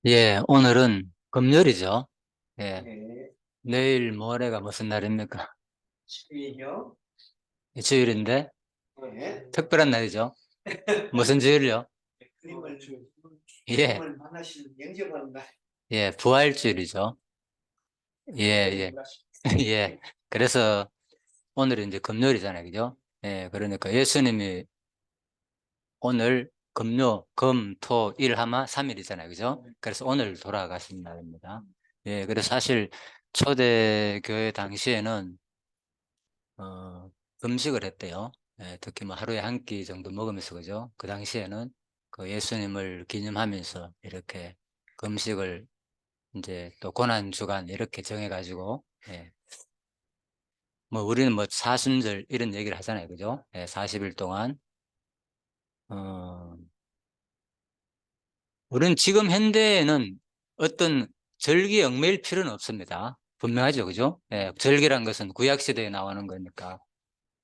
예, 오늘은 금요일이죠. 예, 네, 내일 모레가 무슨 날입니까? 주일요. 예, 주일인데 네, 특별한 날이죠. 무슨 주일요? 그림을 예, 주님을 만나시는 영접하는 날. 예, 부활주일이죠. 예, 예, 예. 그래서 오늘은 이제 금요일이잖아요, 그죠? 예, 그러니까 예수님이 오늘 금요, 금, 토, 일, 하마 3일이잖아요, 그죠? 그래서 오늘 돌아가신 날입니다. 예, 그래서 사실 초대교회 당시에는 금식을 했대요. 예, 특히 뭐 하루에 한 끼 정도 먹으면서 그죠? 그 당시에는 그 예수님을 기념하면서 이렇게 금식을 이제 또 고난주간 이렇게 정해가지고, 예, 뭐 우리는 뭐 사순절 이런 얘기를 하잖아요. 그죠? 예, 40일 동안. 어, 우리는 지금 현대에는 어떤 절기에 얽매일 필요는 없습니다. 분명하죠. 그죠? 예, 절기란 것은 구약시대에 나오는 거니까.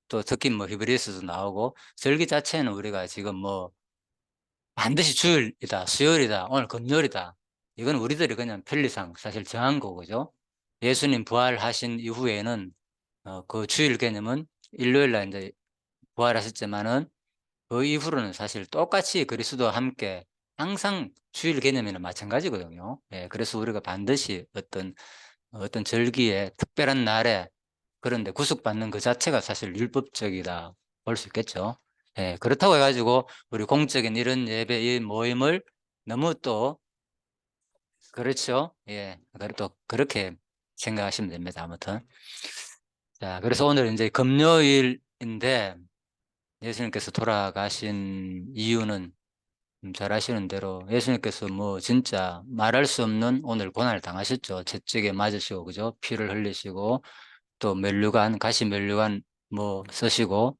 또 특히 뭐 히브리서도 나오고 절기 자체는 우리가 지금 뭐 반드시 주일이다, 수요일이다, 오늘 금요일이다. 이건 우리들이 그냥 편리상 사실 정한 거죠. 예수님 부활하신 이후에는 그 주일 개념은 일요일 날 이제 부활하셨지만은 그 이후로는 사실 똑같이 그리스도와 함께 항상 주일 개념에는 마찬가지거든요. 예, 그래서 우리가 반드시 어떤 절기에 특별한 날에 그런데 구속받는 그 자체가 사실 율법적이다 볼 수 있겠죠. 예, 그렇다고 해가지고 우리 공적인 이런 예배, 이 모임을 너무 또 그렇죠. 예, 또 그렇게 생각하시면 됩니다. 아무튼 자, 그래서 오늘 이제 금요일인데 예수님께서 돌아가신 이유는 잘 아시는 대로 예수님께서 뭐 진짜 말할 수 없는 오늘 고난을 당하셨죠. 채찍에 맞으시고 그죠? 피를 흘리시고 또 면류관, 가시 면류관 뭐 쓰시고,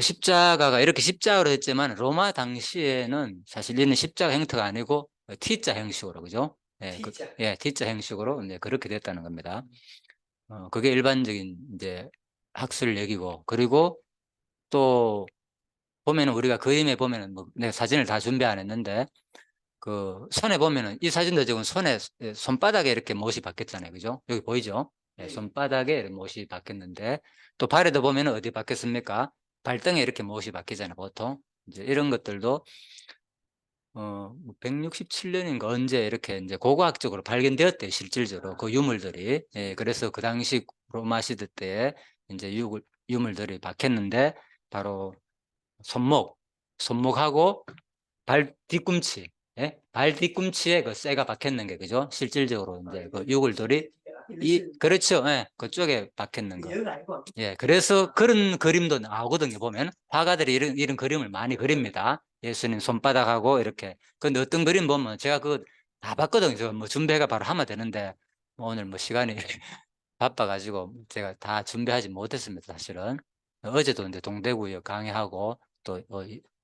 십자가가 이렇게 십자가로 했지만 로마 당시에는 사실 이는 십자가 형태가 아니고 T자 형식으로, 그죠? 예, T자. 예, T자 형식으로 이제 그렇게 됐다는 겁니다. 그게 일반적인 이제 학술 얘기고, 그리고 또 보면은 우리가 그림에 보면은 뭐 내가 사진을 다 준비 안 했는데 그 손에 보면은 이 사진도 지금 손에 손바닥에 이렇게 못이 박혔잖아요. 그죠? 여기 보이죠? 네, 네. 손바닥에 이렇게 못이 박혔는데 또 발에도 보면은 어디 박혔습니까? 발등에 이렇게 못이 박히잖아요. 보통 이제 이런 것들도 167년인가 언제 이렇게 이제 고고학적으로 발견되었대요. 실질적으로 그 유물들이. 예, 그래서 그 당시 로마 시대 때에 이제 유물들이 박혔는데 바로 손목, 손목하고 발 뒤꿈치, 예? 발 뒤꿈치에 그 쇠가 박혔는 게 그죠? 실질적으로 이제 그 유골돌이 그렇죠, 예, 그쪽에 박혔는 거. 영 알고. 예, 그래서 그런 그림도 나오거든요. 보면 화가들이 이런 그림을 많이 그립니다. 예수님 손바닥하고 이렇게. 근데 어떤 그림 보면 제가 그거 다 봤거든요. 저 뭐 준비가 바로 하면 되는데 뭐 오늘 뭐 시간이 바빠가지고 제가 다 준비하지 못했습니다. 사실은 어제도 이제 동대구역 강의하고 또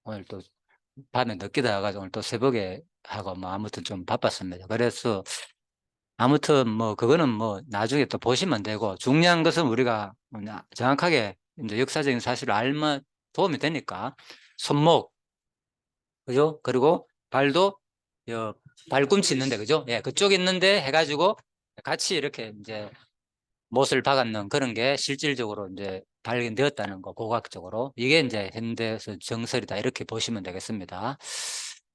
오늘 또 밤에 늦게 나와가지고 오늘 또 새벽에 하고 뭐 아무튼 좀 바빴습니다. 그래서 아무튼 뭐 그거는 뭐 나중에 또 보시면 되고 중요한 것은 우리가 정확하게 이제 역사적인 사실을 알면 도움이 되니까 손목 그죠? 그리고 발도 발꿈치 있는데 그죠? 예, 그쪽 있는데 해가지고 같이 이렇게 이제 못을 박았는 그런 게 실질적으로 이제 발견되었다는 거, 고고학적으로. 이게 이제 현대에서 정설이다. 이렇게 보시면 되겠습니다.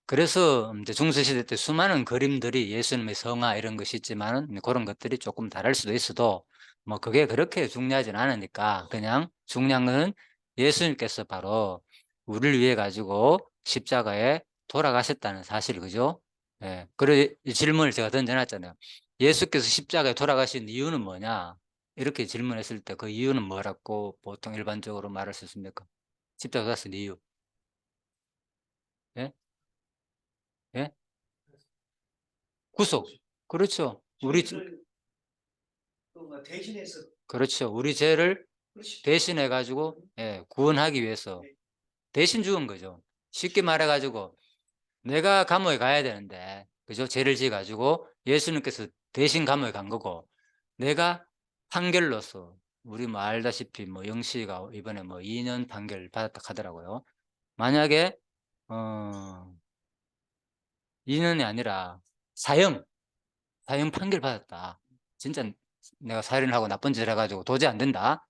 그래서 이제 중세시대 때 수많은 그림들이 예수님의 성화 이런 것이 있지만은 그런 것들이 조금 다를 수도 있어도 뭐 그게 그렇게 중요하진 않으니까 그냥 중요한 거는 예수님께서 바로 우리를 위해 가지고 십자가에 돌아가셨다는 사실, 그죠? 예. 그래, 이 질문을 제가 던져놨잖아요. 예수께서 십자가에 돌아가신 이유는 뭐냐? 이렇게 질문했을 때 그 이유는 뭐라고 보통 일반적으로 말할 수 있습니까? 십자가 갔은 이유. 예? 예? 구속. 그렇죠. 저희를 대신해서. 그렇죠. 우리 죄를 그렇지. 대신해 가지고 예, 구원하기 위해서 네. 대신 죽은 거죠. 쉽게 말해 가지고 내가 감옥에 가야 되는데 그죠? 죄를 지어 가지고 예수님께서 대신 감옥에 간 거고 내가 판결로서 우리 뭐 알다시피 뭐 영씨가 이번에 뭐 2년 판결 받았다 하더라고요. 만약에 어 2년이 아니라 사형 판결 받았다. 진짜 내가 살인을 하고 나쁜 짓을 해가지고 도저히 안 된다.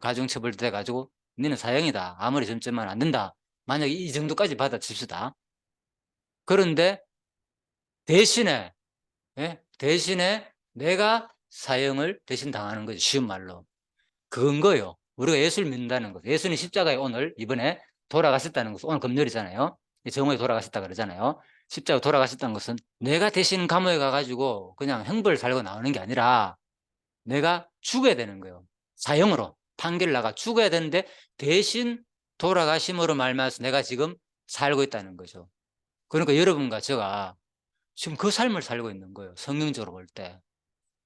가중처벌 돼가지고 너는 사형이다. 아무리 점점만 안 된다. 만약에 이 정도까지 받아칩시다. 그런데 대신에 대신에 내가 사형을 대신 당하는 거지. 쉬운 말로. 그건 거요. 우리가 예수를 믿는다는 것. 예수님 십자가에 오늘 이번에 돌아가셨다는 것은 오늘 금요일이잖아요. 정오에 돌아가셨다 그러잖아요. 십자가 돌아가셨다는 것은 내가 대신 감옥에 가가지고 그냥 형벌 살고 나오는 게 아니라 내가 죽어야 되는 거예요. 사형으로 판결 나가 죽어야 되는데 대신 돌아가심으로 말미암아서 내가 지금 살고 있다는 거죠. 그러니까 여러분과 제가 지금 그 삶을 살고 있는 거예요. 성경적으로 볼 때.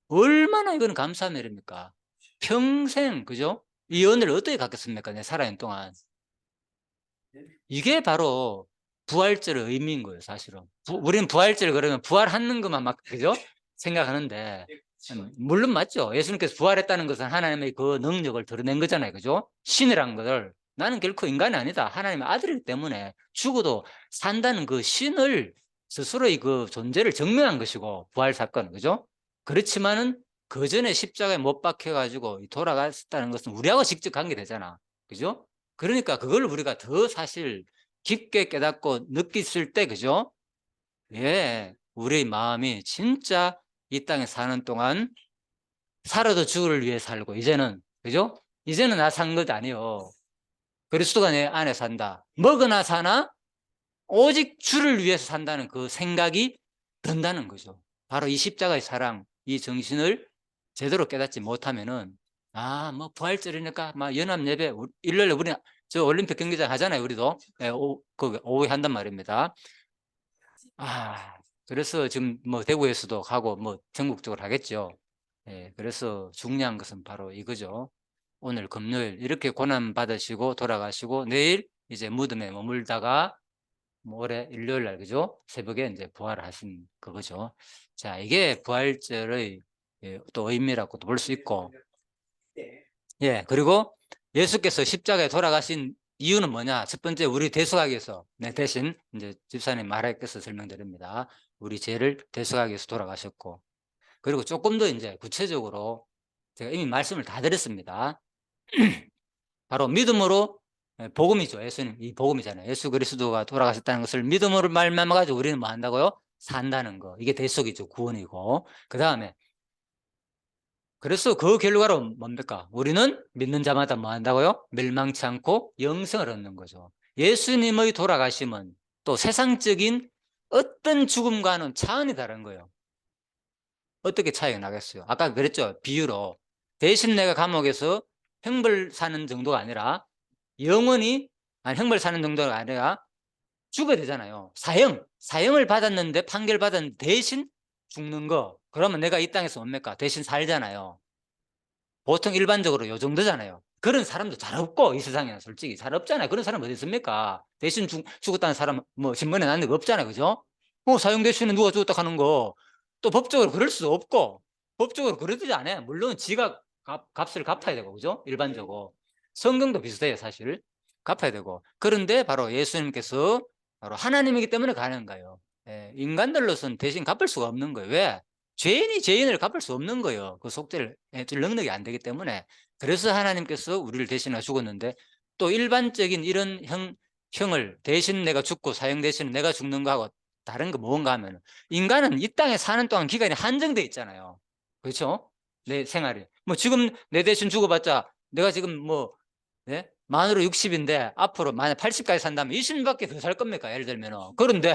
얼마나 이건 감사한 일입니까? 평생, 그죠? 이 은혜를 어떻게 갖겠습니까? 내 살아있는 동안. 이게 바로 부활절의 의미인 거예요, 사실은. 우리는 부활절 그러면 부활하는 것만 막, 그죠? 생각하는데, 물론 맞죠. 예수님께서 부활했다는 것은 하나님의 그 능력을 드러낸 거잖아요, 그죠? 신이란 것을. 나는 결코 인간이 아니다. 하나님의 아들이기 때문에 죽어도 산다는 그 신을 스스로의 그 존재를 증명한 것이고, 부활 사건, 그죠? 그렇지만은 그 전에 십자가에 못 박혀가지고 돌아갔다는 것은 우리하고 직접 관계되잖아. 그죠? 그러니까 그걸 우리가 더 사실 깊게 깨닫고 느꼈을 때, 그죠? 예, 우리의 마음이 진짜 이 땅에 사는 동안 살아도 주를 위해 살고, 이제는, 그죠? 이제는 나 산 것 아니요. 그리스도가 내 안에 산다. 먹으나 사나 오직 주를 위해서 산다는 그 생각이 든다는 거죠. 바로 이 십자가의 사랑, 이 정신을 제대로 깨닫지 못하면은, 뭐 부활절이니까 막 연합 예배 일요일에 우리 저 올림픽 경기장 하잖아요. 우리도 오후에 한단 말입니다. 그래서 지금 뭐 대구에서도 하고 뭐 전국적으로 하겠죠. 그래서 중요한 것은 바로 이거죠. 오늘 금요일 이렇게 고난 받으시고 돌아가시고 내일 이제 무덤에 머물다가 올해 일요일 날, 그죠? 새벽에 이제 부활을 하신 그거죠. 자, 이게 부활절의 또 의미라고도 볼 수 있고, 그리고 예수께서 십자가에 돌아가신 이유는 뭐냐? 첫 번째, 우리 대속하기 위해서, 대신 이제 집사님 말하께서 설명드립니다. 우리 죄를 대속하기 위해서 돌아가셨고, 그리고 조금 더 이제 구체적으로 제가 이미 말씀을 다 드렸습니다. 바로 믿음으로 복음이죠. 예수님 이 복음이잖아요. 예수 그리스도가 돌아가셨다는 것을 믿음으로 말미암아 가지고 우리는 뭐 한다고요? 산다는 거. 이게 대속이죠. 구원이고. 그 다음에 그래서 그 결과로 뭡니까? 우리는 믿는 자마다 뭐 한다고요? 멸망치 않고 영생을 얻는 거죠. 예수님의 돌아가심은 또 세상적인 어떤 죽음과는 차원이 다른 거예요. 어떻게 차이가 나겠어요? 아까 그랬죠. 비유로 대신 내가 감옥에서 형벌 사는 정도가 아니라 영원히 형벌 사는 정도가 아니라 죽어야 되잖아요. 사형을 받았는데 판결 받았는데 대신 죽는 거. 그러면 내가 이 땅에서 뭡니까? 대신 살잖아요. 보통 일반적으로 요 정도잖아요. 그런 사람도 잘 없고 이 세상에는 솔직히 잘 없잖아요. 그런 사람 어디 있습니까? 대신 죽었다는 사람 뭐 신문에 난 적 없잖아요. 그죠? 사형 대신에 누가 죽었다 하는 거 또 법적으로 그럴 수 없고 법적으로 그러지 않아요. 물론 지가 값을 갚아야 되고, 그죠? 일반적으로 성경도 비슷해요. 사실 갚아야 되고. 그런데 바로 예수님께서 바로 하나님이기 때문에 가는 거예요. 인간들로서는 대신 갚을 수가 없는 거예요. 왜? 죄인이 죄인을 갚을 수 없는 거예요. 그 속죄를 해줄 능력이 안 되기 때문에. 그래서 하나님께서 우리를 대신하여 죽었는데 또 일반적인 이런 형을 대신 내가 죽고 사형 대신 내가 죽는 거하고 다른 거 뭔가 하면 인간은 이 땅에 사는 동안 기간이 한정돼 있잖아요. 그렇죠? 내 생활이. 뭐 지금 내 대신 죽어봤자 내가 지금 뭐 만으로 60인데 앞으로 만약 80까지 산다면 20년밖에 더 살 겁니까? 예를 들면은. 그런데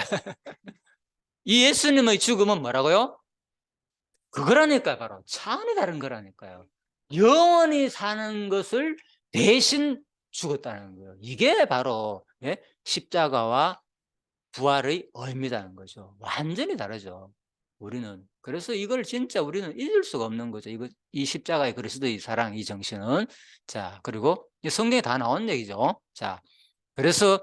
이 예수님의 죽음은 뭐라고요? 그거라니까요. 바로 차원이 다른 거라니까요. 영원히 사는 것을 대신 죽었다는 거예요. 이게 바로 십자가와 부활의 의미라는 거죠. 완전히 다르죠. 우리는. 그래서 이걸 진짜 우리는 잊을 수가 없는 거죠. 이 십자가의 그리스도의 사랑, 이 정신은. 자, 그리고 성경에 다 나온 얘기죠. 자, 그래서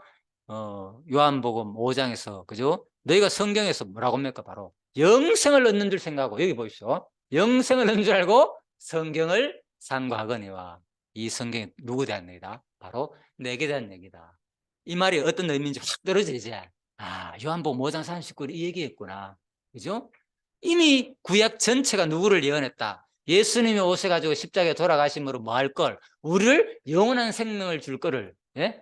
요한복음 5장에서, 그죠? 너희가 성경에서 뭐라고 합니까? 바로 영생을 얻는 줄 생각하고, 여기 보십시오. 영생을 얻는 줄 알고 성경을 상고하거니와. 이 성경이 누구에 대한 얘기다? 바로 내게 대한 얘기다. 이 말이 어떤 의미인지 확 떨어져 이제. 요한복음 5장 39절 이 얘기했구나. 그죠? 이미 구약 전체가 누구를 예언했다. 예수님이 오셔가지고 십자가에 돌아가심으로 뭐 할 걸? 우리를 영원한 생명을 줄 거를 예?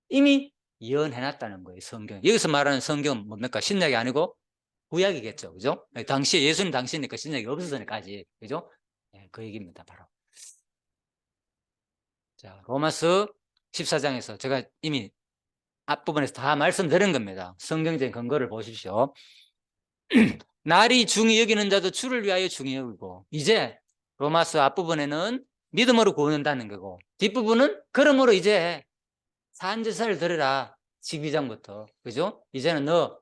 이미 예언해놨다는 거예요. 성경. 여기서 말하는 성경은 뭡니까? 신약이 아니고 구약이겠죠. 그죠? 당시에 예수님 당시니까 신약이 없었으니까 아직. 그죠? 예, 그 얘기입니다. 바로. 자, 로마서 14장에서 제가 이미 앞부분에서 다 말씀드린 겁니다. 성경적인 근거를 보십시오. 날이 중히 여기는 자도 주를 위하여 중히 여기고, 이제 로마서 앞부분에는 믿음으로 구원한다는 거고, 뒷부분은 그러므로 이제 산제사를 드려라. 12장부터. 그죠? 이제는 너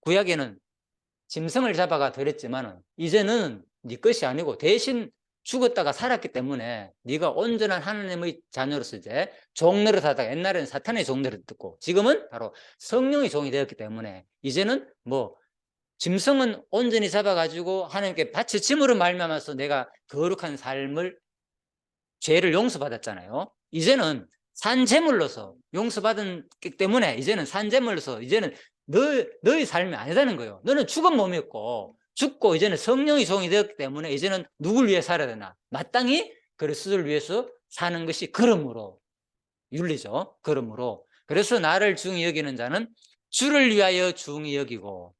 구약에는 짐승을 잡아가 드렸지만 이제는 네 것이 아니고 대신 죽었다가 살았기 때문에 네가 온전한 하나님의 자녀로서 이제 종노릇 하다가, 옛날에는 사탄의 종노릇 듣고 지금은 바로 성령의 종이 되었기 때문에 이제는 뭐 짐승은 온전히 잡아가지고 하나님께 바쳐짐으로 말미암아서 내가 거룩한 삶을, 죄를 용서받았잖아요. 이제는 산제물로서 용서받았기 때문에 이제는 산제물로서 이제는 너의 삶이 아니다는 거예요. 너는 죽은 몸이었고 죽고 이제는 성령의 종이 되었기 때문에 이제는 누굴 위해 살아야 되나? 마땅히 그리스도를 위해서 사는 것이 그러므로 윤리죠. 그러므로. 그래서 나를 중히 여기는 자는 주를 위하여 중히 여기고,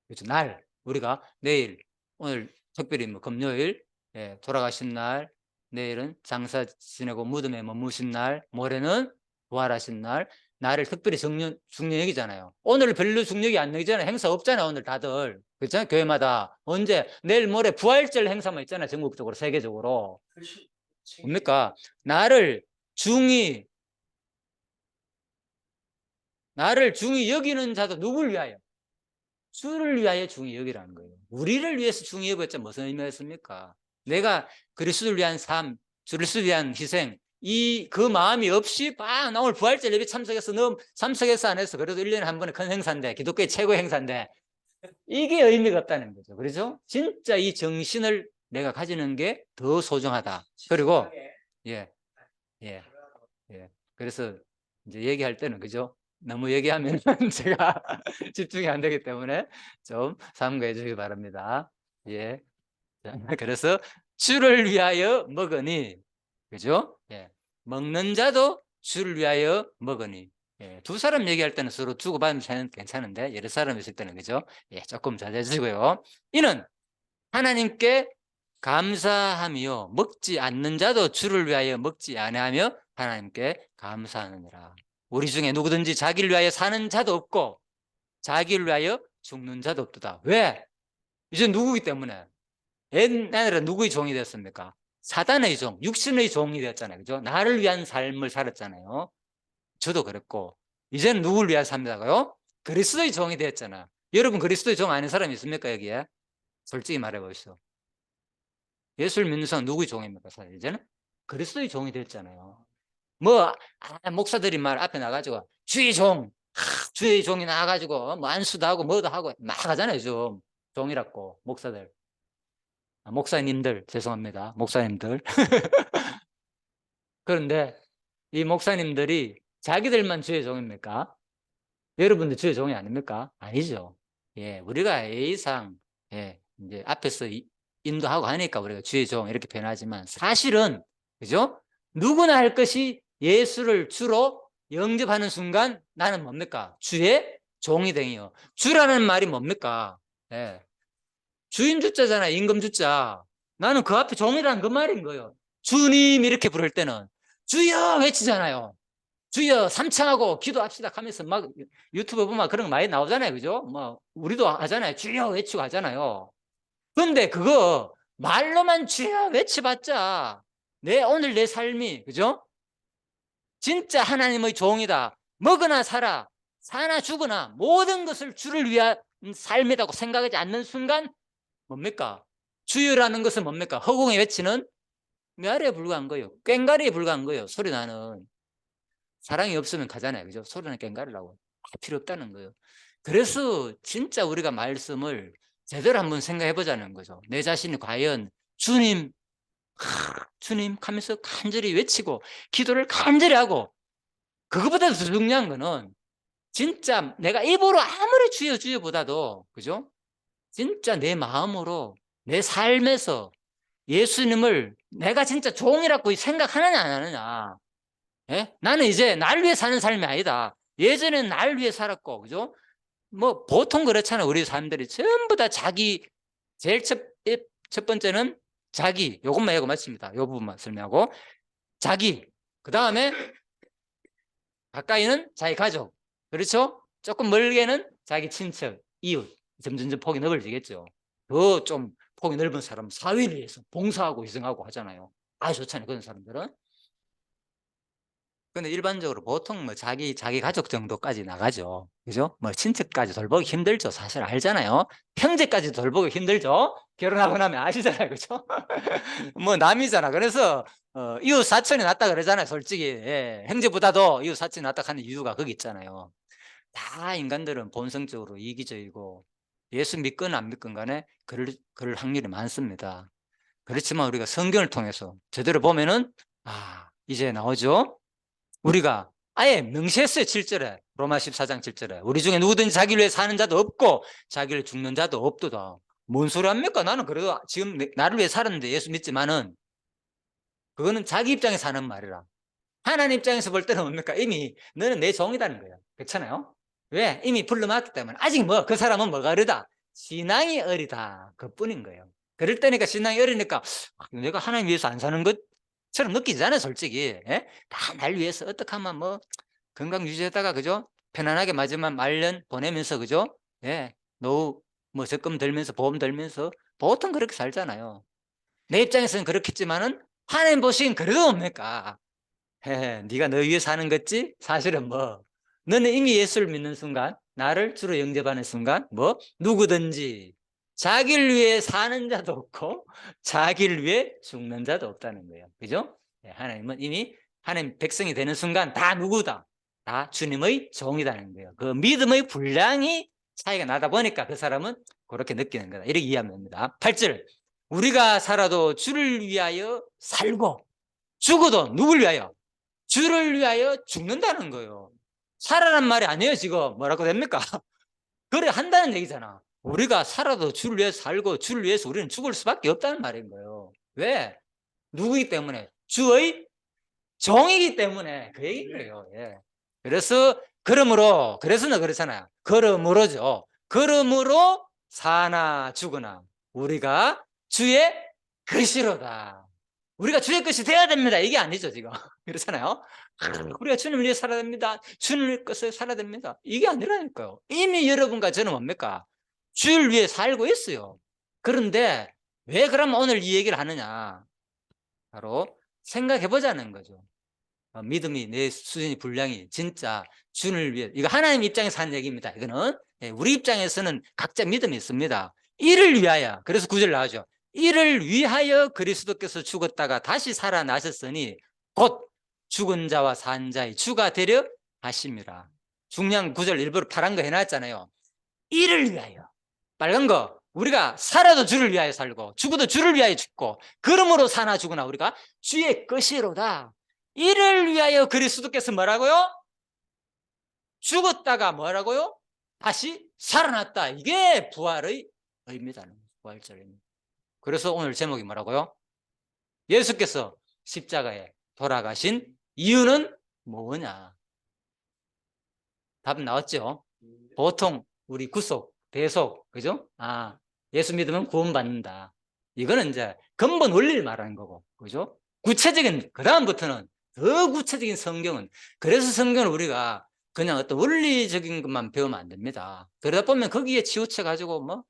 그렇죠. 날, 우리가 내일, 오늘 특별히 뭐 금요일, 예, 돌아가신 날, 내일은 장사 지내고 무덤에 머무신 날, 모레는 부활하신 날, 나를 특별히 중요 여기잖아요. 오늘 별로 중요히 안 여기잖아요. 행사 없잖아요. 오늘 다들. 그렇잖아요. 교회마다. 언제? 내일 모레 부활절 행사만 있잖아요. 전국적으로, 세계적으로. 뭡니까? 나를 중히 여기는 자도 누굴 위하여? 주를 위하여 중히 여기라는 거예요. 우리를 위해서 중히 여겼자 무슨 의미였습니까? 내가 그리스도를 위한 삶, 그리스도를 위한 희생, 그 마음이 없이 나 오늘 부활절 예배 참석해서 너 참석해서 안 해서 그래도 1년에 한 번에 큰 행사인데, 기독교의 최고의 행사인데 이게 의미가 없다는 거죠. 그렇죠? 진짜 이 정신을 내가 가지는 게 더 소중하다. 그리고 예, 예, 예. 그래서 이제 얘기할 때는 그죠? 너무 얘기하면 제가 집중이 안 되기 때문에 좀 삼가해 주시기 바랍니다. 예. 그래서 주를 위하여 먹으니, 그죠? 예. 먹는 자도 주를 위하여 먹으니. 예. 두 사람 얘기할 때는 서로 주고받으면 괜찮은데 여러 사람 있을 때는 그죠? 예, 조금 자제해 주시고요. 이는 하나님께 감사하며 먹지 않는 자도 주를 위하여 먹지 아니하며 하나님께 감사하느니라. 우리 중에 누구든지 자기를 위하여 사는 자도 없고 자기를 위하여 죽는 자도 없도다. 왜? 이제 누구기 때문에? 옛날에 누구의 종이 됐습니까? 사단의 종, 육신의 종이 되었잖아요. 그죠? 나를 위한 삶을 살았잖아요. 저도 그랬고 이제는 누구를 위하여 삽니다가요? 그리스도의 종이 되었잖아. 여러분 그리스도의 종 아닌 사람이 있습니까? 여기에? 솔직히 말해 보시죠. 예수를 믿는 사람 누구의 종입니까? 사실 이제는 그리스도의 종이 됐잖아요. 뭐 목사들이 말 앞에 나가지고 주의 종, 주의 종이 나가지고 뭐 안수도 하고 뭐도 하고 막 하잖아요. 좀 종이라고 목사들, 목사님들 죄송합니다. 목사님들. 그런데 이 목사님들이 자기들만 주의 종입니까? 여러분들 주의 종이 아닙니까? 아니죠. 예, 우리가 A상 예, 이제 앞에서 인도하고 하니까 우리가 주의 종 이렇게 표현하지만 사실은 그죠? 누구나 할 것이 예수를 주로 영접하는 순간 나는 뭡니까? 주의 종이 되요. 주라는 말이 뭡니까? 예. 주인 주자잖아, 임금 주자. 나는 그 앞에 종이라는 그 말인 거예요. 주님 이렇게 부를 때는 주여 외치잖아요. 주여 삼창하고 기도합시다 하면서 막 유튜브 보면 그런 거 많이 나오잖아요. 그죠? 뭐 우리도 하잖아요. 주여 외치고 하잖아요. 근데 그거 말로만 주여 외쳐봤자 오늘 내 삶이 그죠? 진짜 하나님의 종이다. 먹으나 살아, 사나 죽으나 모든 것을 주를 위한 삶이라고 생각하지 않는 순간 뭡니까? 주여라는 것은 뭡니까? 허공에 외치는 메아리에 불과한 거예요. 꽹가리에 불과한 거예요. 소리 나는. 사랑이 없으면 가잖아요. 그죠? 소리는 꽹가리라고. 필요 없다는 거예요. 그래서 진짜 우리가 말씀을 제대로 한번 생각해 보자는 거죠. 내 자신이 과연 주님, 주님 하면서 간절히 외치고 기도를 간절히 하고, 그것보다 더 중요한 거는 진짜 내가 입으로 아무리 주여 주여보다도, 그죠? 진짜 내 마음으로, 내 삶에서 예수님을 내가 진짜 종이라고 생각하느냐 안 하느냐. 예? 나는 이제 날 위해 사는 삶이 아니다. 예전에는 날 위해 살았고, 그죠? 뭐 보통 그렇잖아요. 우리 사람들이 전부 다 자기, 제일 첫 번째는 자기, 요것만 하고 마칩니다. 요 부분만 설명하고, 자기, 그 다음에 가까이는 자기 가족, 그렇죠? 조금 멀게는 자기 친척, 이웃. 점점점 폭이 넓어지겠죠. 더 좀 폭이 넓은 사람, 사회를 위해서 봉사하고 희생하고 하잖아요. 아주 좋잖아요, 그런 사람들은. 근데 일반적으로 보통 뭐 자기 가족 정도까지 나가죠. 그죠? 뭐 친척까지 돌보기 힘들죠. 사실 알잖아요. 형제까지 돌보기 힘들죠. 결혼하고 나면 아시잖아요. 그죠? 뭐 남이잖아. 그래서 이웃 사촌이 낫다 그러잖아요. 솔직히. 예. 형제보다도 이웃 사촌이 낫다 하는 이유가 거기 있잖아요. 다 인간들은 본성적으로 이기적이고 예수 믿건 안 믿건 간에 그럴 확률이 많습니다. 그렇지만 우리가 성경을 통해서 제대로 보면은 이제 나오죠. 우리가 아예 명시했어요. 7절에, 로마 14장 7절에 우리 중에 누구든지 자기를 위해 사는 자도 없고 자기를 죽는 자도 없도다. 뭔 소리 합니까? 나는 그래도 지금 나를 위해 살았는데 예수 믿지만은, 그거는 자기 입장에서 하는 말이라. 하나님 입장에서 볼 때는 뭡니까? 이미 너는 내 종이라는 거야. 그렇잖아요. 왜? 이미 불러놨기 때문에. 아직 뭐 그 사람은 뭐가 어리다? 신앙이 어리다, 그뿐인 거예요. 그럴 때니까, 신앙이 어리니까 내가 하나님 위해서 안 사는 것처럼 느끼잖아요. 솔직히. 예? 다 날 위해서 어떻게 하면 뭐 건강 유지했다가, 그죠? 편안하게 마지막 말년 보내면서, 그죠? 예, 노후 뭐 적금 들면서 보험 들면서 보통 그렇게 살잖아요. 내 입장에서는 그렇겠지만은 하나님 보시긴 그래도 뭡니까? 네가 너 위해 사는 거지? 사실은 뭐 너는 이미 예수를 믿는 순간, 나를 주로 영접하는 순간, 뭐 누구든지 자기를 위해 사는 자도 없고 자기를 위해 죽는 자도 없다는 거예요. 그죠? 하나님은 이미 하나님 백성이 되는 순간 다 누구다? 다 주님의 종이라는 거예요. 그 믿음의 분량이 차이가 나다 보니까 그 사람은 그렇게 느끼는 거다. 이렇게 이해하면 됩니다. 8절, 우리가 살아도 주를 위하여 살고 죽어도 누굴 위하여? 주를 위하여 죽는다는 거예요. 살아란 말이 아니에요. 지금 뭐라고 됩니까? 그래 한다는 얘기잖아. 우리가 살아도 주를 위해서 살고 주를 위해서 우리는 죽을 수밖에 없다는 말인 거예요. 왜? 누구이기 때문에? 주의 종이기 때문에 그 얘기인 거예요. 예. 그래서 그래서는 그렇잖아요. 그러므로죠. 그러므로 사나 죽으나 우리가 주의 것이로다. 우리가 주의 것이 돼야 됩니다. 이게 아니죠, 지금. 그렇잖아요. 우리가 주님을 위해 살아야 됩니다. 주님을 것을 살아야 됩니다. 이게 아니라니까요. 이미 여러분과 저는 뭡니까? 주를 위해 살고 있어요. 그런데 왜 그럼 오늘 이 얘기를 하느냐? 바로 생각해 보자는 거죠. 믿음이, 내 수준이, 분량이 진짜 주님을 위해, 이거 하나님 입장에서 하는 얘기입니다. 이거는 우리 입장에서는 각자 믿음이 있습니다. 이를 위하여, 그래서 9절 나오죠. 이를 위하여 그리스도께서 죽었다가 다시 살아나셨으니 곧 죽은 자와 산 자의 주가 되려 하심이라. 중요한 9절 일부러 파란 거 해놨잖아요. 이를 위하여, 빨간 거, 우리가 살아도 주를 위하여 살고 죽어도 주를 위하여 죽고 그러므로 사나 죽으나 우리가 주의 것이로다. 이를 위하여 그리스도께서 뭐라고요? 죽었다가 뭐라고요? 다시 살아났다. 이게 부활의 의미다. 부활절입니다. 그래서 오늘 제목이 뭐라고요? 예수께서 십자가에 돌아가신 이유는 뭐냐? 답은 나왔죠? 보통 우리 구속, 대속, 그죠? 예수 믿으면 구원받는다. 이거는 이제 근본 원리를 말하는 거고, 그죠? 구체적인, 그 다음부터는 더 구체적인 성경은, 그래서 성경을 우리가 그냥 어떤 원리적인 것만 배우면 안 됩니다. 그러다 보면 거기에 치우쳐가지고 뭐,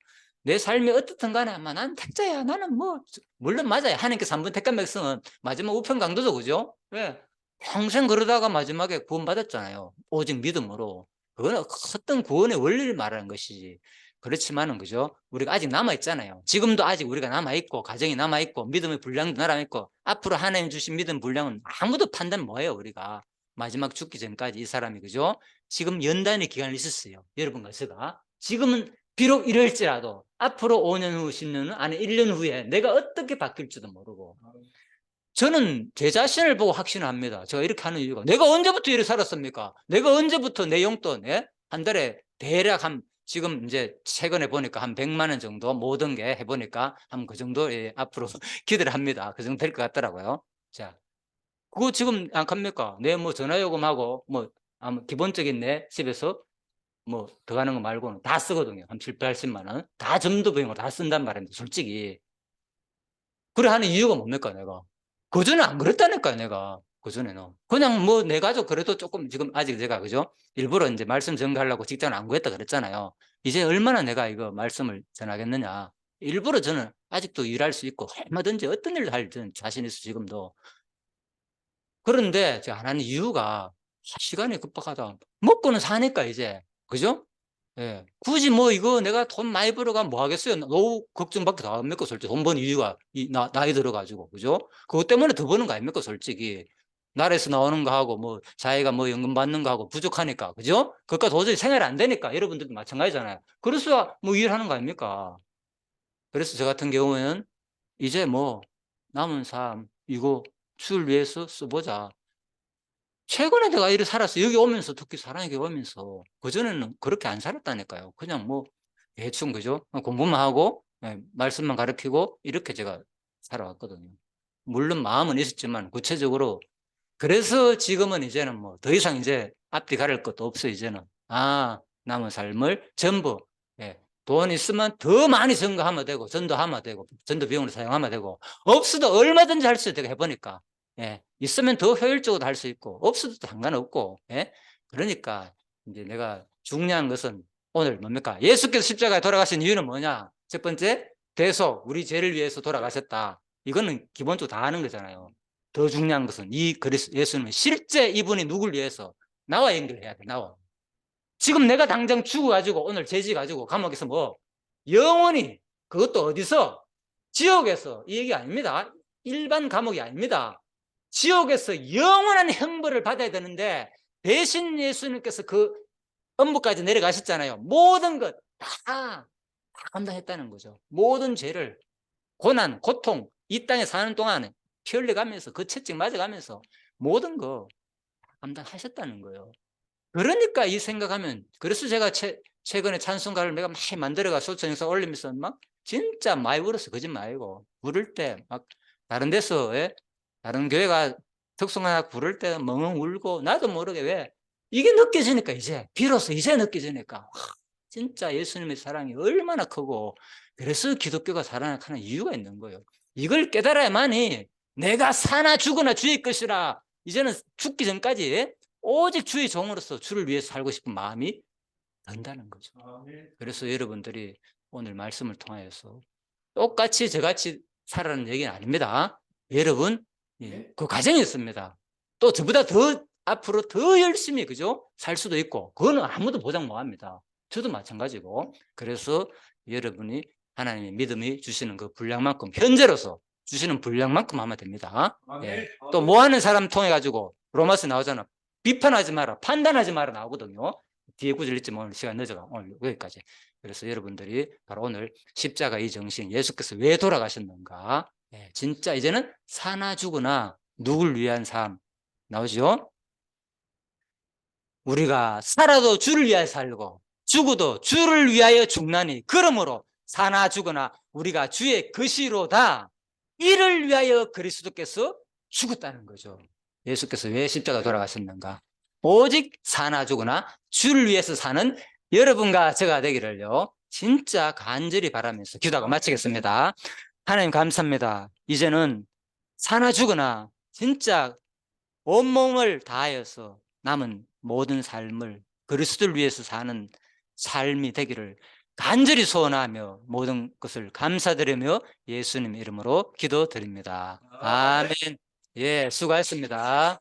내 삶이 어떻든 간에 아마 난 택자야. 나는 뭐, 물론 맞아요. 하나님께서 한 번 택한 백성은 마지막 우편 강도죠, 그죠? 왜? 평생 그러다가 마지막에 구원받았잖아요. 오직 믿음으로. 그거는 어떤 구원의 원리를 말하는 것이지. 그렇지만은, 그죠? 우리가 아직 남아있잖아요. 지금도 아직 우리가 남아있고, 가정이 남아있고, 믿음의 분량도 남아있고, 앞으로 하나님 주신 믿음 분량은 아무도 판단 못해요, 우리가. 마지막 죽기 전까지 이 사람이, 그죠? 지금 연단의 기간이 있었어요. 여러분과 제가. 지금은 비록 이럴지라도, 앞으로 5년 후, 10년 후, 아니 1년 후에 내가 어떻게 바뀔지도 모르고. 저는 제 자신을 보고 확신을 합니다. 제가 이렇게 하는 이유가 내가 언제부터 이렇게 살았습니까? 내가 언제부터 내 용돈 한 달에 대략 지금 이제 최근에 보니까 한 100만 원 정도 모든 게 해보니까 한 그 정도 앞으로 기대를 합니다. 그 정도 될 것 같더라고요. 자, 그거 지금 안 갑니까? 내 뭐 전화요금하고 뭐 아무 기본적인 내 집에서 뭐 더 가는 거 말고는 다 쓰거든요. 한 7, 80만 원. 다 전부 비용으로 다 쓴단 말입니다. 솔직히. 그래 하는 이유가 뭡니까, 내가? 그전에 안 그랬다니까요, 내가. 그전에는. 그냥 뭐 내 가족 그래도 조금 지금 아직 제가, 그죠? 일부러 이제 말씀 전가하려고 직장을 안 구했다 그랬잖아요. 이제 얼마나 내가 이거 말씀을 전하겠느냐. 일부러 저는 아직도 일할 수 있고 얼마든지 어떤 일을 할 자신 있어, 지금도. 그런데 제가 안 하는 이유가 시간이 급박하다. 먹고는 사니까, 이제. 그죠? 예. 굳이 뭐 이거 내가 돈 많이 벌어가면 뭐 하겠어요? 노후 걱정밖에 더 합니까? 솔직히 돈 버는 이유가 나이 들어가지고. 그죠? 그것 때문에 더 버는 거 아닙니까? 솔직히. 나라에서 나오는 거 하고 뭐 자기가 뭐 연금 받는 거 하고 부족하니까. 그죠? 그러니까 도저히 생활이 안 되니까. 여러분들도 마찬가지잖아요. 그래서 뭐 일하는 거 아닙니까? 그래서 저 같은 경우에는 이제 뭐 남은 삶 이거 주를 위해서 써보자. 최근에 내가 이렇게 살았어. 여기 오면서, 특히 사랑에게 오면서. 그전에는 그렇게 안 살았다니까요. 그냥 뭐, 대충, 그죠? 공부만 하고, 말씀만 가르치고, 이렇게 제가 살아왔거든요. 물론 마음은 있었지만, 구체적으로. 그래서 지금은 이제는 뭐, 더 이상 이제 앞뒤 가릴 것도 없어, 이제는. 남은 삶을 전부, 돈 있으면 더 많이 증거하면 되고, 전도하면 되고, 전도 비용으로 사용하면 되고, 없어도 얼마든지 할 수 있게 해보니까. 있으면 더 효율적으로 할 수 있고 없어도 상관없고. 그러니까 이제 내가 중요한 것은 오늘 뭡니까? 예수께서 십자가에 돌아가신 이유는 뭐냐? 첫 번째, 대속, 우리 죄를 위해서 돌아가셨다. 이거는 기본적으로 다 아는 거잖아요. 더 중요한 것은 이 그리스도 예수님은 실제 이분이 누굴 위해서 나와 연결해야 돼. 나와. 지금 내가 당장 죽어가지고 오늘 죄지 가지고 감옥에서 뭐 영원히, 그것도 어디서? 지옥에서. 이 얘기 아닙니다. 일반 감옥이 아닙니다. 지옥에서 영원한 형벌을 받아야 되는데 대신 예수님께서 그 엄부까지 내려가셨잖아요. 모든 것 다 감당했다는 거죠. 모든 죄를, 고난, 고통, 이 땅에 사는 동안에 피 흘려가면서 그 채찍 맞아가면서 모든 거 감당하셨다는 거예요. 그러니까 이 생각하면, 그래서 제가 최근에 찬송가를 내가 많이 만들어가 소천 영상 올리면서 막 진짜 많이 울었어. 거짓말 아니고. 부를 때 막 다른 데서, 다른 교회가 특성하나 부를 때 멍멍 울고 나도 모르게 왜 이게 느껴지니까, 이제 비로소 이제 느껴지니까 진짜 예수님의 사랑이 얼마나 크고, 그래서 기독교가 살아나가는 이유가 있는 거예요. 이걸 깨달아야만이 내가 사나 죽으나 주의 것이라, 이제는 죽기 전까지 오직 주의 종으로서 주를 위해서 살고 싶은 마음이 든다는 거죠. 그래서 여러분들이 오늘 말씀을 통하여서 똑같이 저같이 살아라는 얘기는 아닙니다. 여러분, 그 과정이 있습니다. 또 저보다 더 앞으로 더 열심히, 그죠? 살 수도 있고, 그거는 아무도 보장 못 합니다. 저도 마찬가지고. 그래서 여러분이 하나님의 믿음이 주시는 그 분량만큼, 현재로서 주시는 분량만큼 하면 됩니다. 또 뭐 하는 사람 통해 가지고 로마서 나오잖아. 비판하지 마라, 판단하지 마라 나오거든요. 뒤에 구절 있지만 오늘 시간 늦어가 오늘 여기까지. 그래서 여러분들이 바로 오늘 십자가 이 정신, 예수께서 왜 돌아가셨는가, 진짜 이제는 사나 죽으나 누굴 위한 삶 나오죠. 우리가 살아도 주를 위하여 살고 죽어도 주를 위하여 죽나니, 그러므로 사나 죽으나 우리가 주의 것이로다. 이를 위하여 그리스도께서 죽었다는 거죠. 예수께서 왜 십자가 돌아가셨는가? 오직 사나 죽으나 주를 위해서 사는 여러분과 제가 되기를요, 진짜 간절히 바라면서 기도하고 마치겠습니다. 하나님 감사합니다. 이제는 사나 죽으나 진짜 온몸을 다하여서 남은 모든 삶을 그리스도를 위해서 사는 삶이 되기를 간절히 소원하며 모든 것을 감사드리며 예수님 이름으로 기도드립니다. 아멘. 수고하셨습니다.